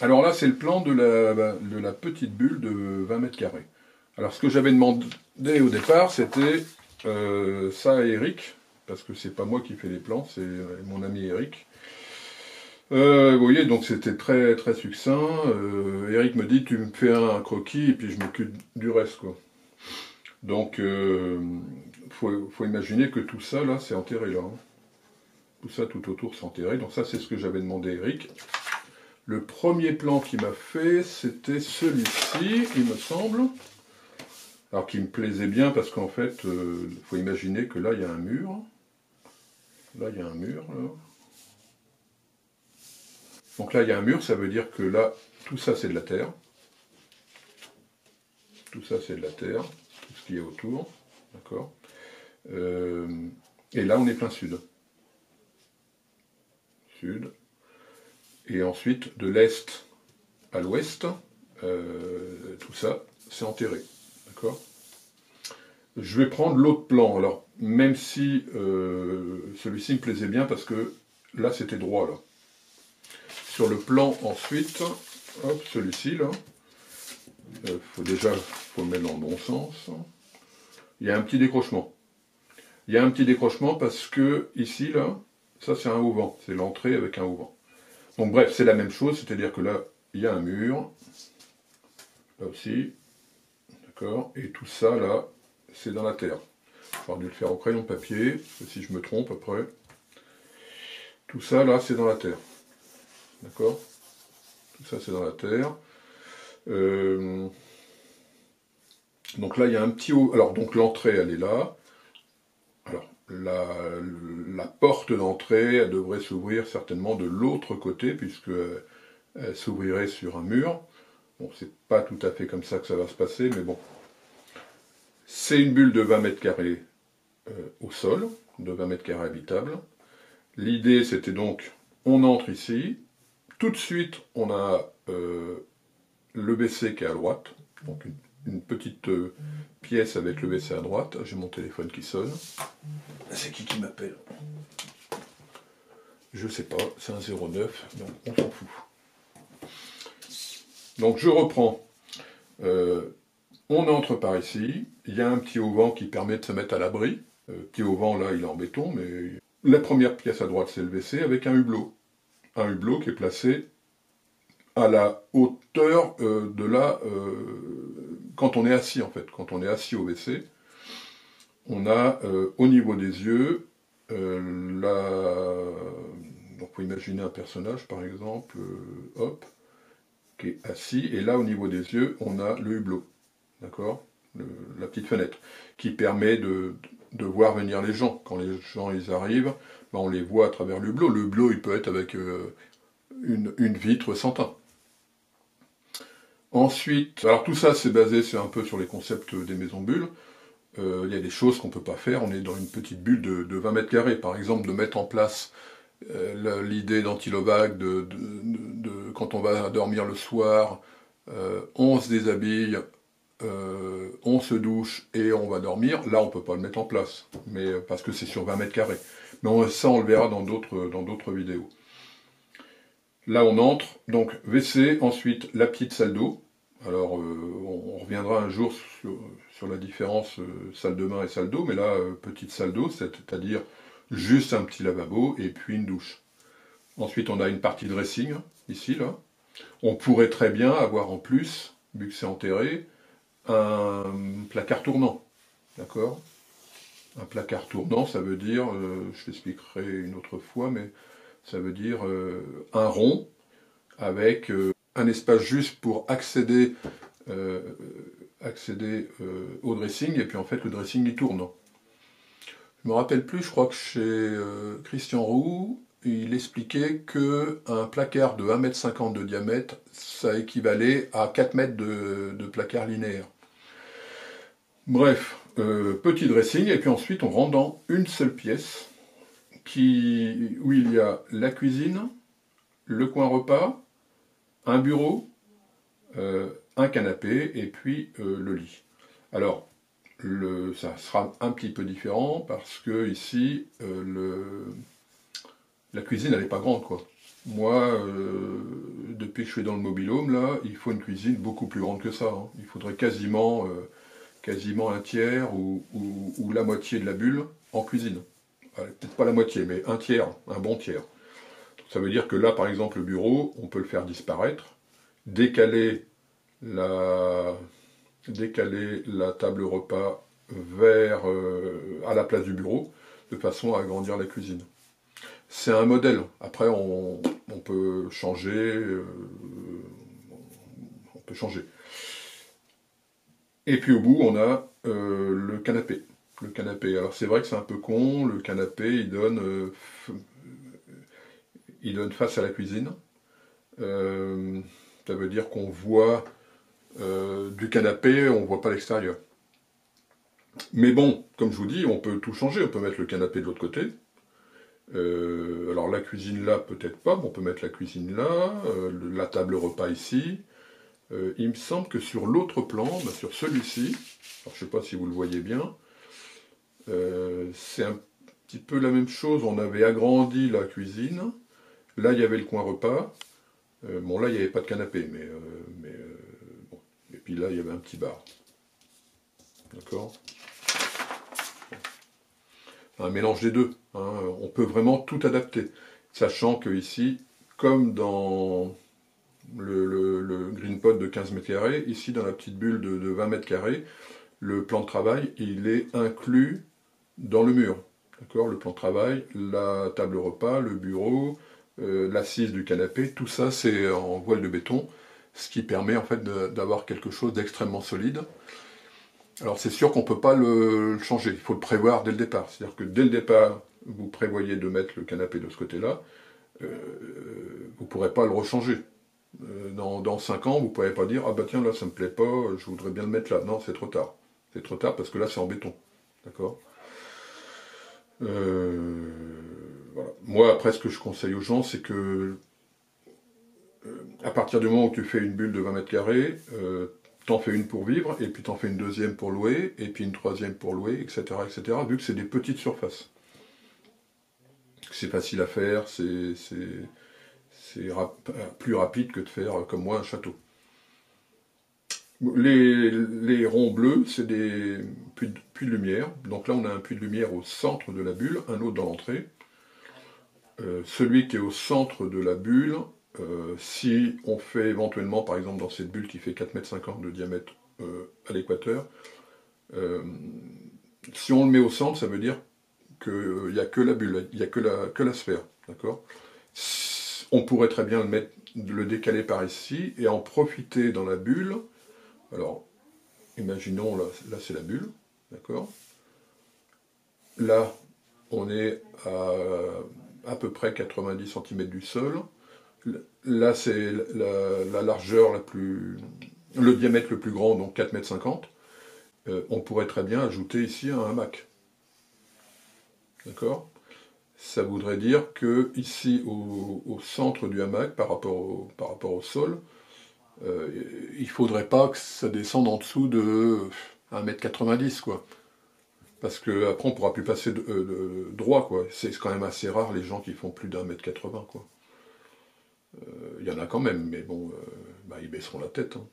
Alors là, c'est le plan de la petite bulle de 20 mètres carrés. Alors ce que j'avais demandé au départ, c'était ça à Eric, parce que c'est pas moi qui fais les plans, c'est mon ami Eric. Vous voyez, donc c'était très très succinct. Eric me dit, tu me fais un croquis et puis je m'occupe du reste, quoi. Donc, faut imaginer que tout ça là, c'est enterré là. Hein. Tout ça tout autour, c'est enterré. Donc ça, c'est ce que j'avais demandé à Eric. Le premier plan qu'il m'a fait, c'était celui-ci, il me semble. Alors qui me plaisait bien parce qu'en fait, faut imaginer que là, il y a un mur. Là, il y a un mur. Là. Donc là, il y a un mur, ça veut dire que là, tout ça, c'est de la terre. Tout ça, c'est de la terre. Tout ce qu'il y a autour. D'accord. Et là, on est plein sud. Sud. Et ensuite, de l'est à l'ouest, tout ça, c'est enterré. D'accord. Je vais prendre l'autre plan. Alors, même si celui-ci me plaisait bien parce que là, c'était droit, là. Sur le plan ensuite, hop, celui-ci là, faut le mettre dans le bon sens. Il y a un petit décrochement. Il y a un petit décrochement parce que ici là, ça c'est un auvent, c'est l'entrée avec un auvent. Donc bref, c'est la même chose, c'est-à-dire que là, il y a un mur, là aussi, d'accord, et tout ça là, c'est dans la terre. J'aurais dû le faire au crayon papier, parce que si je me trompe après, tout ça là, c'est dans la terre. D'accord. Tout ça, c'est dans la terre. Donc là, il y a un petit haut. Alors, donc l'entrée, elle est là. Alors, la porte d'entrée, elle devrait s'ouvrir certainement de l'autre côté, puisque elle s'ouvrirait sur un mur. Bon, c'est pas tout à fait comme ça que ça va se passer, mais bon. C'est une bulle de 20 mètres carrés au sol, de 20 mètres carrés habitables. L'idée, c'était donc, on entre ici. Tout de suite, on a le WC qui est à droite, donc une petite pièce avec le WC à droite. J'ai mon téléphone qui sonne. C'est qui m'appelle? Je sais pas, c'est un 09, donc on s'en fout. Donc je reprends. On entre par ici. Il y a un petit auvent qui permet de se mettre à l'abri. Petit auvent là, il est en béton, mais la première pièce à droite, c'est le WC avec un hublot. Un hublot qui est placé à la hauteur de là, quand on est assis en fait, quand on est assis au WC, on a au niveau des yeux, donc faut imaginer un personnage par exemple, hop, qui est assis, et là au niveau des yeux, on a le hublot, d'accord, la petite fenêtre, qui permet de voir venir les gens. Quand les gens ils arrivent, ben, on les voit à travers le hublot. Le hublot il peut être avec une vitre sans teint. Ensuite, alors tout ça c'est basé un peu sur les concepts des maisons bulles. Il y a des choses qu'on ne peut pas faire, on est dans une petite bulle de 20 mètres carrés. Par exemple, de mettre en place l'idée d'Antilovac, quand on va dormir le soir, on se déshabille, on se douche et on va dormir. Là, on ne peut pas le mettre en place, mais, parce que c'est sur 20 mètres carrés. Mais ça, on le verra dans d'autres vidéos. Là, on entre, donc WC, ensuite la petite salle d'eau. Alors, on reviendra un jour sur la différence salle de bain et salle d'eau, mais là, petite salle d'eau, c'est-à-dire juste un petit lavabo et puis une douche. Ensuite, on a une partie dressing, ici, là. On pourrait très bien avoir en plus, vu que c'est enterré, un placard tournant. D'accord? Un placard tournant, ça veut dire, je l'expliquerai une autre fois, mais ça veut dire un rond avec un espace juste pour accéder au dressing, et puis en fait le dressing il tourne. Je me rappelle plus, je crois que chez Christian Roux, il expliquait qu'un placard de 1,50 m de diamètre, ça équivalait à 4 mètres de placard linéaire. Bref, petit dressing, et puis ensuite on rentre dans une seule pièce, où il y a la cuisine, le coin repas, un bureau, un canapé et puis le lit. Alors, ça sera un petit peu différent parce que ici, la cuisine elle n'est pas grande quoi. Moi, depuis que je suis dans le mobil-home, là, il faut une cuisine beaucoup plus grande que ça, hein. Il faudrait quasiment un tiers ou la moitié de la bulle en cuisine. Peut-être pas la moitié, mais un tiers, un bon tiers. Donc, ça veut dire que là, par exemple, le bureau, on peut le faire disparaître, décaler la, décaler la table repas à la place du bureau, de façon à agrandir la cuisine. C'est un modèle. Après, on peut changer. On peut changer. Et puis au bout, on a le canapé. Le canapé. Alors c'est vrai que c'est un peu con. Le canapé, il donne face à la cuisine. Euh, Ça veut dire qu'on voit du canapé, on voit pas l'extérieur. Mais bon, comme je vous dis, on peut tout changer. On peut mettre le canapé de l'autre côté. Alors la cuisine là, peut-être pas, mais on peut mettre la cuisine là, la table repas ici. Il me semble que sur l'autre plan, bah, sur celui-ci, alors je ne sais pas si vous le voyez bien, c'est un petit peu la même chose. On avait agrandi la cuisine. Là, il y avait le coin repas. Bon, là, il n'y avait pas de canapé, bon. Et puis là, il y avait un petit bar. D'accord? Un mélange des deux, hein. On peut vraiment tout adapter. Sachant que ici, comme dans le green pod de 15 mètres carrés, ici dans la petite bulle de 20 mètres carrés, le plan de travail, il est inclus dans le mur. D'accord? Le plan de travail, la table repas, le bureau, l'assise du canapé, tout ça c'est en voile de béton, ce qui permet en fait d'avoir quelque chose d'extrêmement solide. Alors c'est sûr qu'on ne peut pas le changer, il faut le prévoir dès le départ. C'est-à-dire que dès le départ, vous prévoyez de mettre le canapé de ce côté-là, vous ne pourrez pas le rechanger. Dans 5 ans, vous ne pourrez pas dire ah bah tiens là ça me plaît pas, je voudrais bien le mettre là. Non, c'est trop tard. C'est trop tard parce que là c'est en béton. D'accord. Euh, voilà. Moi après ce que je conseille aux gens c'est que à partir du moment où tu fais une bulle de 20 mètres carrés, t'en fais une pour vivre, et puis t'en fais une deuxième pour louer, et puis une troisième pour louer, etc. etc. vu que c'est des petites surfaces. C'est facile à faire, plus rapide que de faire comme moi un château. Les ronds bleus, c'est des puits de lumière. Donc là, on a un puits de lumière au centre de la bulle, un autre dans l'entrée. Celui qui est au centre de la bulle, si on fait éventuellement, par exemple dans cette bulle qui fait 4,50 m de diamètre à l'équateur, euh, si on le met au centre, ça veut dire qu'il n'y a que la bulle, il n'y a que la sphère. D'accord. On pourrait très bien le décaler par ici et en profiter dans la bulle. Alors, imaginons, là c'est la bulle, d'accord? Là, on est à peu près 90 cm du sol. Là, c'est la largeur le diamètre le plus grand, donc 4,50 m. On pourrait très bien ajouter ici un hamac. D'accord? Ça voudrait dire que ici, au centre du hamac, par rapport au sol, il ne faudrait pas que ça descende en dessous de 1,90 m, quoi. Parce qu'après, on ne pourra plus passer droit, quoi. C'est quand même assez rare les gens qui font plus d'1,80 m, quoi. Il y en a quand même, mais bon, bah, ils baisseront la tête, hein.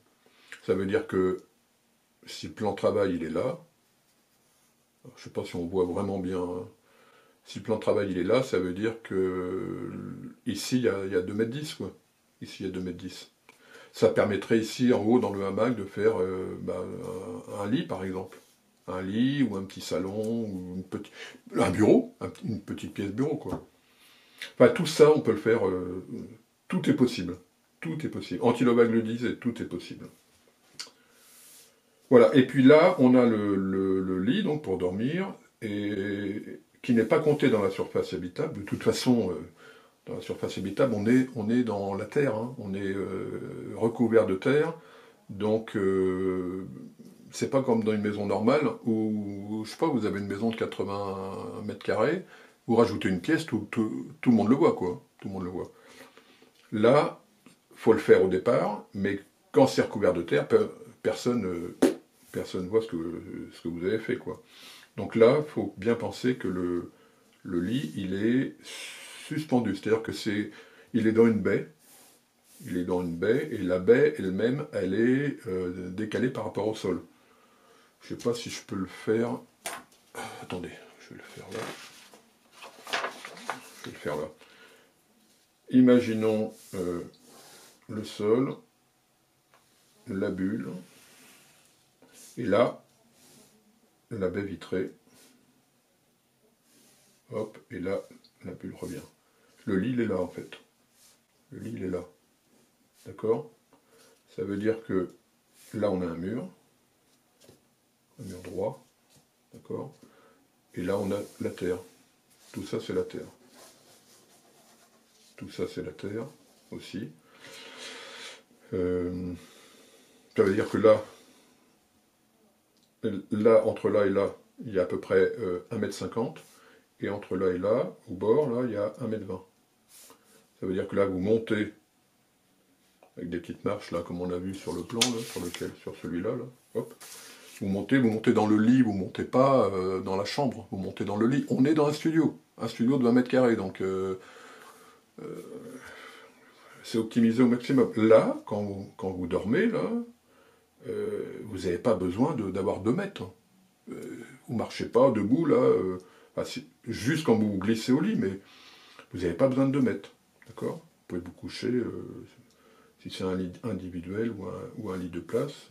Ça veut dire que si le plan de travail il est là, je ne sais pas si on voit vraiment bien, hein. Si le plan de travail il est là, ça veut dire que ici il y a 2,10 m, quoi. Ici il y a 2,10 m. Ça permettrait ici en haut dans le hamac de faire bah, un lit par exemple. Un lit ou un petit salon ou un bureau, une petite pièce bureau quoi. Enfin tout ça on peut le faire, tout est possible. Tout est possible. Antilovag le disait, tout est possible. Voilà, et puis là on a le lit donc pour dormir, et qui n'est pas compté dans la surface habitable. De toute façon, dans la surface habitable, on est dans la terre, hein. On est recouvert de terre, donc c'est pas comme dans une maison normale où, je sais pas, vous avez une maison de 80 mètres carrés, vous rajoutez une pièce, tout le monde le voit, quoi. Tout le monde le voit. Là, faut le faire au départ, mais quand c'est recouvert de terre, personne ne voit ce que vous avez fait, quoi. Donc là, il faut bien penser que le lit, il est suspendu, c'est-à-dire que il est dans une baie. Il est dans une baie, et la baie elle-même, elle est décalée par rapport au sol. Je ne sais pas si je peux le faire. Attendez, je vais le faire là. Je vais le faire là. Imaginons le sol, la bulle, et là, la baie vitrée. Hop, et là, la bulle revient. Le lit, il est là, en fait. Le lit, il est là. D'accord? Ça veut dire que là, on a un mur droit. D'accord? Et là, on a la terre. Tout ça, c'est la terre. Tout ça, c'est la terre aussi. Ça veut dire que là, entre là et là, il y a à peu près 1,50 m. Et entre là et là, au bord, là, il y a 1,20 m. Ça veut dire que là, vous montez avec des petites marches, là, comme on a vu sur le plan, là, sur celui-là, là. Hop. Vous montez dans le lit, vous montez pas dans la chambre, vous montez dans le lit. On est dans un studio de 20 m², donc c'est optimisé au maximum. Là, quand vous dormez, là, vous n'avez pas besoin d'avoir 2 mètres. Vous marchez pas debout, là, juste quand vous vous glissez au lit, mais vous n'avez pas besoin de 2 mètres. D'accord? Vous pouvez vous coucher, si c'est un lit individuel ou un lit de place,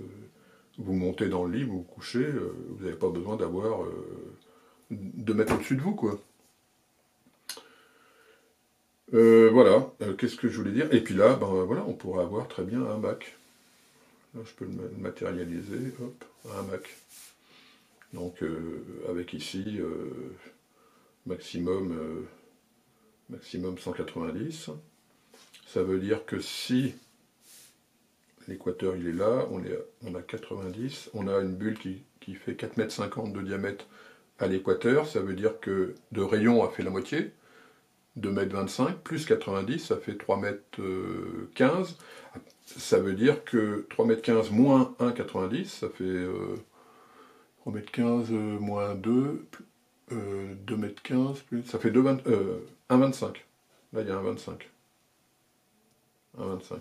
vous montez dans le lit, vous vous couchez, vous n'avez pas besoin d'avoir 2 mètres au-dessus de vous, quoi. Voilà, qu'est-ce que je voulais dire? Et puis là, ben voilà, on pourra avoir très bien un hamac. Là, je peux le matérialiser, hop, un hamac. Donc, avec ici, maximum 190. Ça veut dire que si l'équateur il est là, on a 90, on a une bulle qui fait 4,50 m de diamètre à l'équateur, ça veut dire que de rayon a fait la moitié, 2,25 m, plus 90, ça fait 3,15 m. Ça veut dire que 3,15 m moins 1,90, ça fait 3,15 m moins 2, 2,15 m, ça fait 1,25 m. Là, il y a 1,25 m. 1,25 m.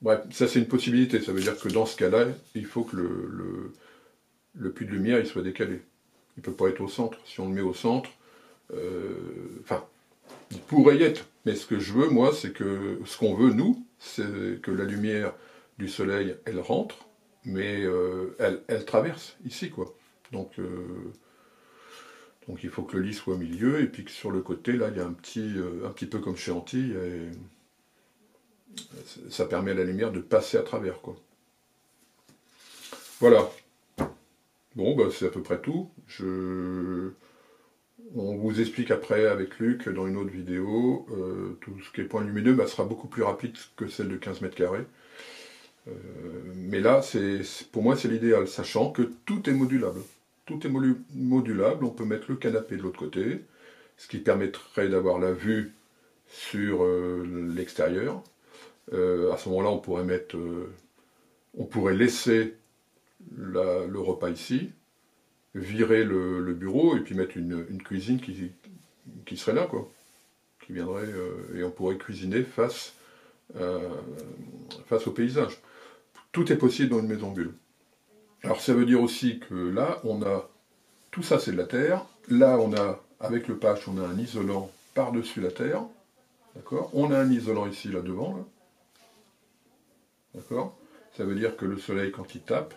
Bref, ça c'est une possibilité, ça veut dire que dans ce cas-là, il faut que le puits de lumière il soit décalé. Il ne peut pas être au centre. Si on le met au centre, enfin, il pourrait y être, mais ce que je veux, moi, c'est que, ce qu'on veut, nous, c'est que la lumière du soleil, elle rentre, mais elle traverse, ici, quoi. Donc il faut que le lit soit au milieu, et puis que sur le côté, là, il y a un petit peu comme chez Antilles, et ça permet à la lumière de passer à travers, quoi. Voilà. Bon, bah, c'est à peu près tout. On vous explique après avec Luc dans une autre vidéo. Tout ce qui est point lumineux sera beaucoup plus rapide que celle de 15 m². Mais là, pour moi, c'est l'idéal, sachant que tout est modulable. Tout est modulable, on peut mettre le canapé de l'autre côté, ce qui permettrait d'avoir la vue sur l'extérieur. À ce moment-là, on pourrait laisser le repas ici, virer le bureau et puis mettre une cuisine qui serait là, quoi. Qui viendrait, et on pourrait cuisiner face au paysage. Tout est possible dans une maison bulle. Alors ça veut dire aussi que là, tout ça c'est de la terre. Là, avec le patch, on a un isolant par-dessus la terre. D'accord? On a un isolant ici, là devant, là. D'accord? Ça veut dire que le soleil, quand il tape,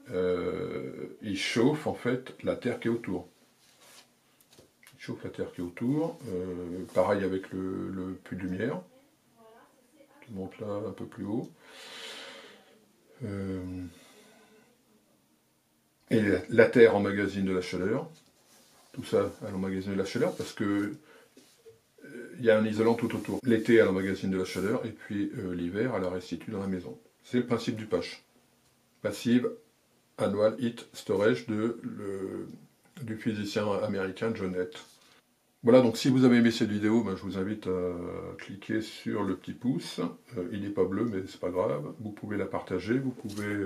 il chauffe en fait la terre qui est autour. Il chauffe la terre qui est autour. Pareil avec le puits de lumière, qui monte là un peu plus haut. Et la terre emmagasine de la chaleur. Tout ça, elle emmagasine de la chaleur parce que il y a un isolant tout autour. L'été, elle emmagasine de la chaleur, et puis l'hiver, elle la restitue dans la maison. C'est le principe du patch. Passive Annual Heat Storage du physicien américain John Hecht. Voilà, donc si vous avez aimé cette vidéo, je vous invite à cliquer sur le petit pouce. Il n'est pas bleu, mais c'est pas grave. Vous pouvez la partager, vous pouvez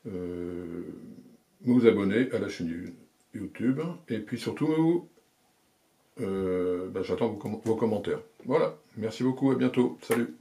vous abonner à la chaîne YouTube, et puis surtout J'attends vos commentaires. Voilà, merci beaucoup, à bientôt, salut.